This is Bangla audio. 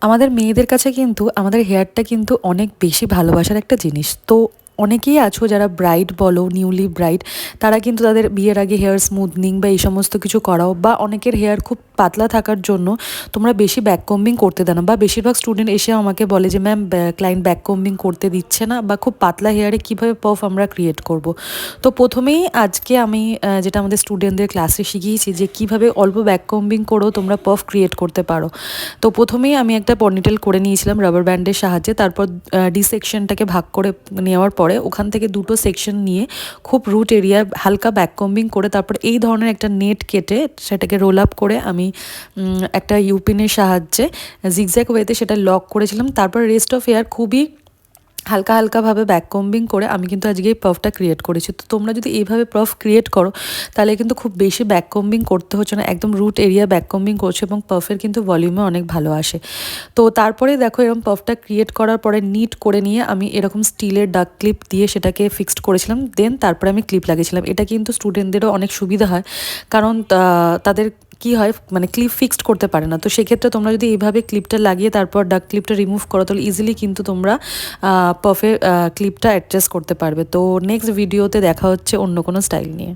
আমাদের মেয়েদের কাছে কিন্তু আমাদের হেয়ারটা কিন্তু অনেক বেশি ভালোবাসার একটা জিনিস। তো অনেকেই আছো যারা ব্রাইড বলো, নিউলি ব্রাইড, তারা কিন্তু তাদের বিয়ের আগে হেয়ার স্মুথনিং বা এই সমস্ত কিছু করাও, বা অনেকের হেয়ার খুব পাতলা থাকার জন্য তোমরা বেশি ব্যাক কম্বিং করতে দেন না, বা বেশিরভাগ স্টুডেন্ট এসে আমাকে বলে যে ম্যাম ক্লায়েন্ট ব্যাক কম্বিং করতে দিচ্ছে না, বা খুব পাতলা হেয়ারে কীভাবে পাফ আমরা ক্রিয়েট করব। তো প্রথমেই আজকে আমি যেটা আমাদের স্টুডেন্টদের ক্লাসে শিখিয়েছি যে কীভাবে অল্প ব্যাক কম্বিং করেও তোমরা পাফ ক্রিয়েট করতে পারো। তো প্রথমেই আমি একটা পনিটেল করে নিয়েছিলাম রাবার ব্যান্ডের সাহায্যে। তারপর ডি সেকশনটাকে ভাগ করে নেওয়ার পরে ওখান থেকে দুটো সেকশন নিয়ে খুব রুট এরিয়া হালকা ব্যাক কম্বিং করে তারপর এই ধরনের একটা নেট কেটে সেটাকে রোল আপ করে আমি একটা ইউপিনের সাহায্যে জিগজ্যাগ ওয়েতে সেটা লক করেছিলাম। তারপর রেস্ট অফ হেয়ার খুবই হালকা হালকাভাবে ব্যাক কম্বিং করে আমি কিন্তু আজকে এই পাফটা ক্রিয়েট করেছি। তো তোমরা যদি এইভাবে পাফ ক্রিয়েট করো তাহলে কিন্তু খুব বেশি ব্যাক কম্বিং করতে হচ্ছে না, একদম রুট এরিয়া ব্যাক কম্বিং করছে এবং পাফের কিন্তু ভলিউমে অনেক ভালো আসে। তো তারপরে দেখো এরকম পাফটা ক্রিয়েট করার পরে নিট করে নিয়ে আমি এরকম স্টিলের ডাক ক্লিপ দিয়ে সেটাকে ফিক্সড করেছিলাম, দেন তারপরে আমি ক্লিপ লাগিয়েছিলাম। এটা কিন্তু স্টুডেন্টদেরও অনেক সুবিধা হয়, কারণ তাদের কি হয় মানে ক্লিপ ফিক্সড করতে পারে না। তো সেক্ষেত্রে তোমরা যদি এইভাবে ক্লিপটা লাগিয়ে তারপর ডাক ক্লিপটা রিমুভ করো তাহলে ইজিলি কিন্তু তোমরা পাফে ক্লিপটা অ্যাডজাস্ট করতে পারবে। তো নেক্সট ভিডিওতে দেখা হচ্ছে অন্য কোনো স্টাইল নিয়ে।